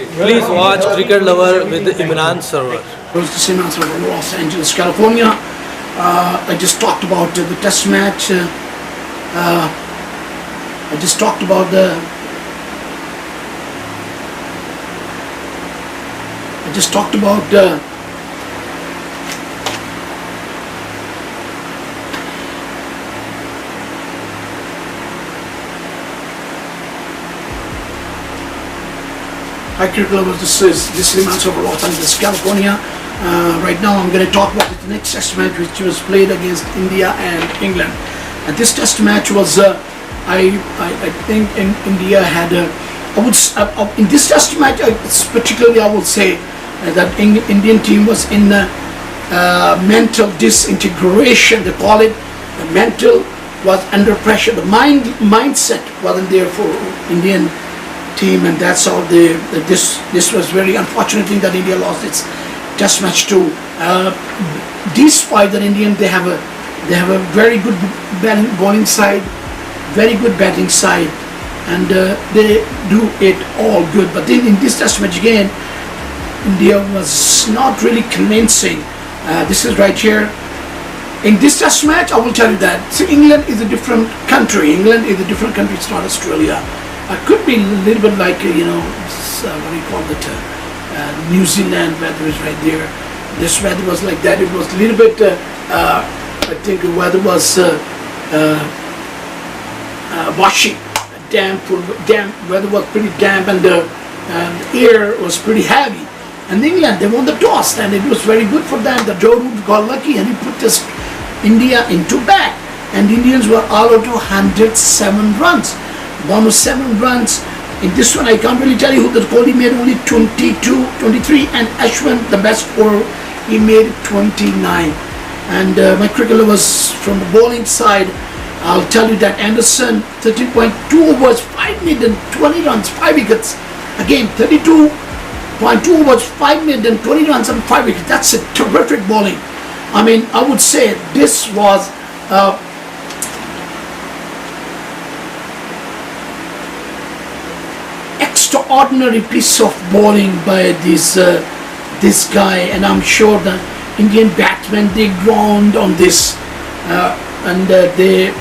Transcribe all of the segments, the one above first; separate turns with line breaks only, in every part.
Please watch Cricket Lover with Imran Sarwar.
Imran Sarwar, Los Angeles, California. I just talked about the test match. I just talked about the Hi cricket lovers, this is Imran Sarwar, Los Angeles, California. Right now I'm going to talk about the next test match which was played against India and England. And this test match was, I think India had, in this test match particularly I would say that Indian team was in mental disintegration, they call it. The mental was under pressure, the mindset wasn't there for Indian team, and that's how this was very unfortunate thing that India lost its test match too. Despite that Indian, they have a very good bowling side, very good batting side, and they do it all good. But then in this test match again, India was not really convincing. This is right here. In this test match, I will tell you that. See, England is a different country. England is a different country. It's not Australia. Could be a little bit like, what do you call it, New Zealand weather is right there. This weather was like that. It was a little bit, I think the weather was washy, damp, weather was pretty damp, and the air was pretty heavy. And England, they won the toss, and it was very good for them. The Joe Root got lucky, and he put this India into bat. And Indians were all out to 107 runs. 107 runs. In this one, I can't really tell you who. The Kohli made only 22, 23, and Ashwin, the best scorer, he made 29. And my cricket lovers from the bowling side, I'll tell you that Anderson, 13.2 overs, 5 million, 20 runs, 5 wickets. Again, 32.2 overs, 5 million, 20 runs and 5 wickets. That's a terrific bowling. I mean, I would say this was extraordinary piece of bowling by this guy, and I'm sure the Indian batsmen, they ground on this, and they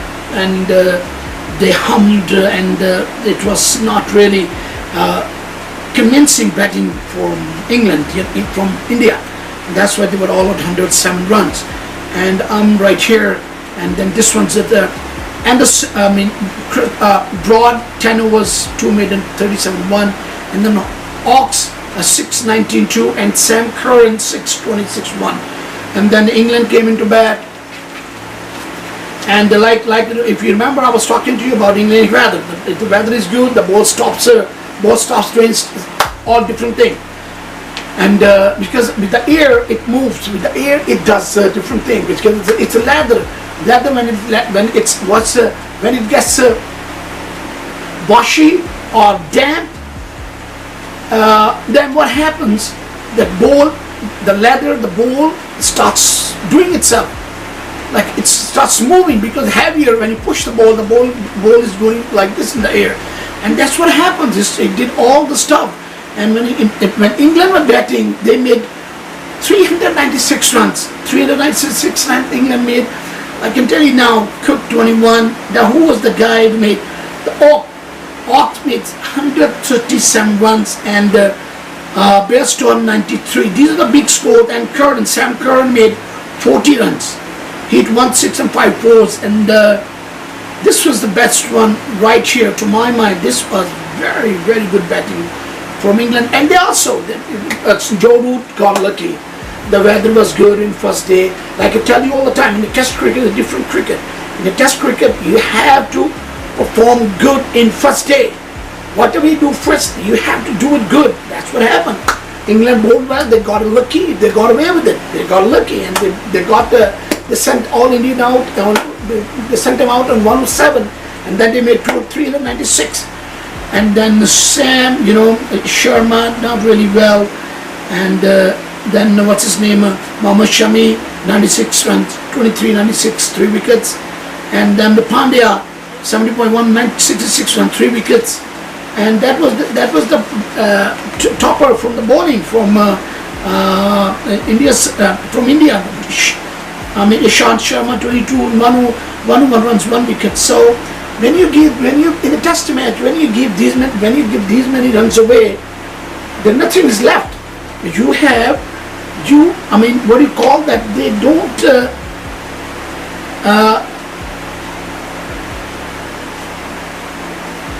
hummed, and it was not really convincing batting from England, from India. And that's why they were all at 107 runs. And I'm right here, and then this one's at the Broad 10 overs, 2 made and 37-1, and then Ox 6-19-2, and Sam Curran 6-26-1. And then England came into bat, and like if you remember, I was talking to you about England weather. If the weather is good, the ball stops doing all different things. And because with the air it moves, with the air it does different things. Because it's a leather when it gets washy or damp, then what happens? The ball starts doing itself, like it starts moving, because heavier. When you push the ball is going like this in the air, and that's what happens. It did all the stuff. And when England were batting, they made 396 runs. 396 runs England made. I can tell you now, Cook 21. Now, who was the guy who made the Ox made 137 runs, and Bairstow 93. These are the big scores. And Sam Curran made 40 runs. He hit 1 6 and 5 4s, and this was the best one right here. To my mind, this was very, very good batting from England. And they also, Joe Root got lucky. The weather was good in first day. Like I tell you all the time, in the test cricket is a different cricket. In the test cricket, you have to perform good in first day. Whatever you do first, you have to do it good. That's what happened. England bowled well, they got lucky, they got away with it. They got lucky, and they sent all Indian out, they sent them out on 107, and then they made 396. And then Sam, Sharma, not really well, and then what's his name, Mohammad Shami, 96 runs, 23, 96, 3 wickets, and then the Pandya, 70.1, 66 runs, 3 wickets, and that was the topper from the bowling from from India. I mean, Ishant Sharma 22, Manu 1 runs, 1 wicket. So when you in a test match, when you give these many runs away, then nothing is left. I mean, what do you call that? They don't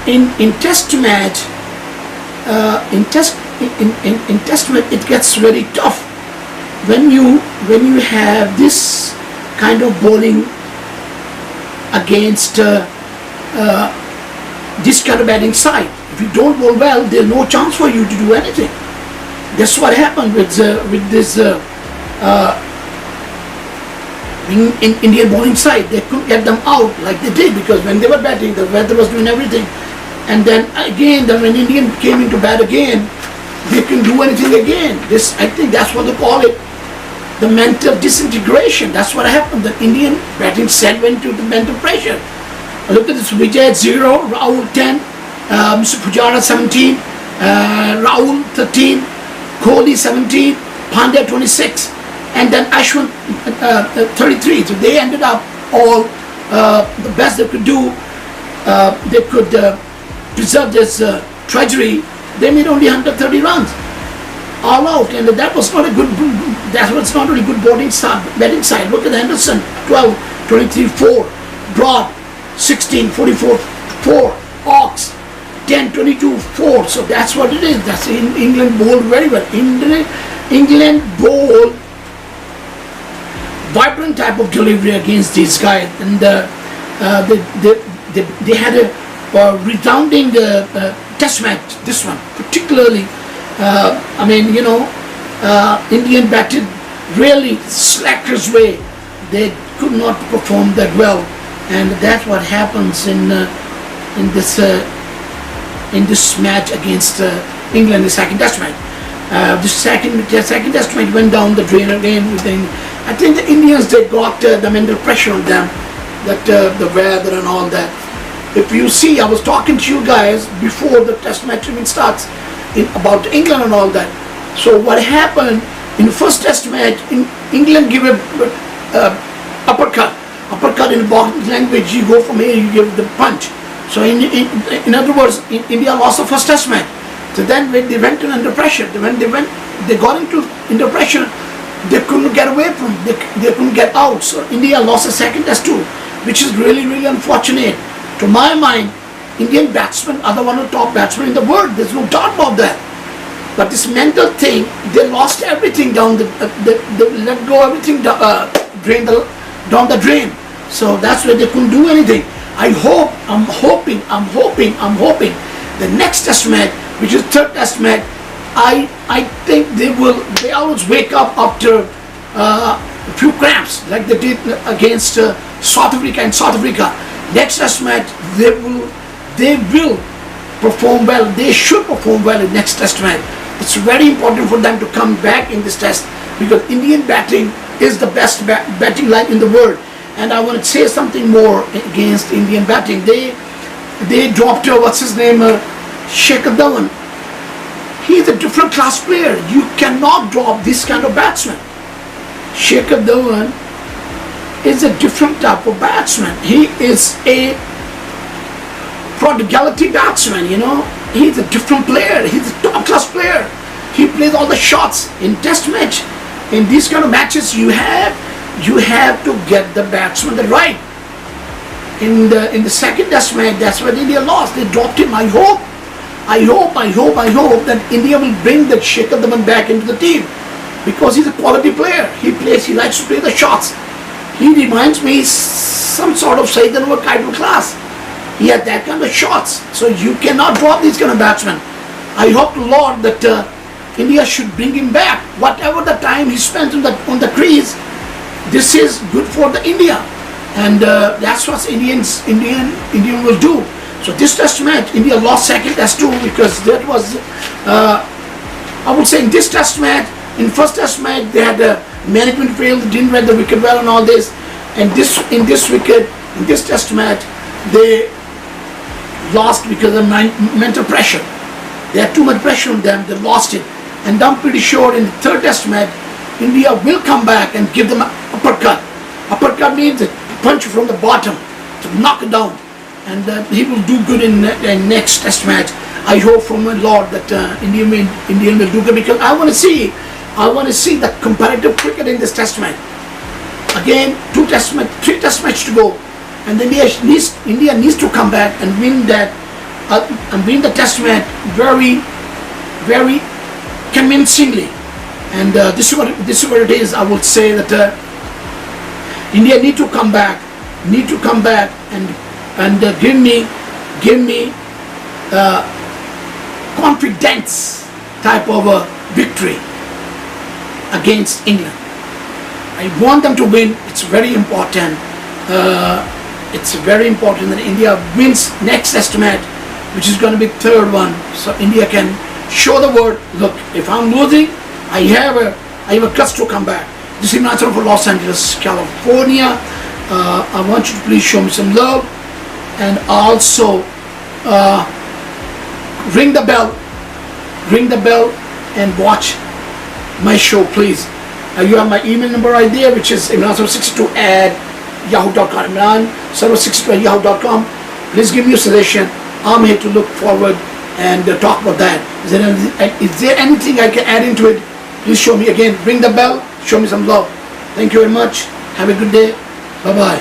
in test match. In test match, it gets very tough when you have this kind of bowling against this kind of batting side. If you don't bowl well, there's no chance for you to do anything. That's what happened with this in Indian bowling side. They couldn't get them out like they did, because when they were batting, the weather was doing everything. And then again, when Indian came into bat again, they couldn't do anything again. I think that's what they call it, the mental disintegration. That's what happened. The Indian batting set went to the mental pressure. Look at this: Vijay 0, Rahul 10, Mr. Pujara 17, Rahul 13, Kohli 17, Pandya 26, and then Ashwin 33. So they ended up all the best they could do. They could preserve this treasury. They made only 130 runs, all out, and that was not a good. That was not really good batting side. Look at Henderson 12, 23, 4, Broad 16, 44, 4, Ox 10, 22, 4. So that's what it is. That's England bowled very well. England bowled vibrant type of delivery against these guys, and they had a resounding test match. This one particularly, I mean, Indian batted really slackers way. They could not perform that well, and that's what happens in this match against England, the second test match. The second test match went down the drain again. I think the Indians, they got the mental pressure on them, that the weather and all that. If you see, I was talking to you guys before the test match even starts about England and all that. So what happened in the first test match, England gave a uppercut in boxing language. You go from here, you give the punch. So in other words, India lost the first test match. So then when they went under pressure, when they got into pressure, they couldn't get away from, they couldn't get out. So India lost the second test too, which is really, really unfortunate. To my mind, Indian batsmen are the one of the top batsmen in the world. There's no doubt about that. But this mental thing, they lost everything down they let go everything down the drain. So that's why they couldn't do anything. I'm hoping the next test match, which is third test match, I think they always wake up after a few cramps, like they did against South Africa. In South Africa, next test match they will perform well. They should perform well in next test match. It's very important for them to come back in this test, because Indian batting is the best batting line in the world. And I want to say something more against Indian batting. They dropped what's his name, Shikhar Dhawan. He's a different class player. You cannot drop this kind of batsman. Shikhar Dhawan is a different type of batsman. He is a prodigality batsman, He's a different player. He's a top class player. He plays all the shots in test match. In these kind of matches, you have to get the batsman right. In the second test match, that's when India lost. They dropped him. I hope that India will bring that Shikhar Dhawan back into the team, because he's a quality player. He likes to play the shots. He reminds me some sort of Sayyid Anwar Kaidu class. He had that kind of shots. So you cannot drop these kind of batsmen. I hope to Lord that India should bring him back. Whatever the time he spends on the crease, this is good for the India, and that's what Indian will do. So this test match, India lost second test too, because that was I would say in this test match, in first test match they had management failed, didn't read the wicket well and all this, and in this test match they lost because of mental pressure. They had too much pressure on them, they lost it. And I'm pretty sure in the third test match, India will come back and give them an uppercut. Uppercut means a punch from the bottom to knock it down. And he will do good in next test match. I hope from my Lord that Indian will do good, because I want to see the comparative cricket in this test match. Again, 3 test match to go, and India needs to come back and win that and win the test match very, very convincingly. And this is what it is. I would say that India need to come back and give me confidence type of a victory against England. I want them to win. It's very important. It's very important that India wins next test match, which is going to be third one, so India can show the world, look, if I'm losing, I have a guts to come back. This is Nacho for Los Angeles, California. I want you to please show me some love, and also ring the bell and watch my show, please. You have my email number right there, which is imran62@yahoo.com. imran62@yahoo.com. Please give me a suggestion. I'm here to look forward and talk about that. Is there anything I can add into it? Please show me again. Ring the bell. Show me some love. Thank you very much. Have a good day. Bye-bye.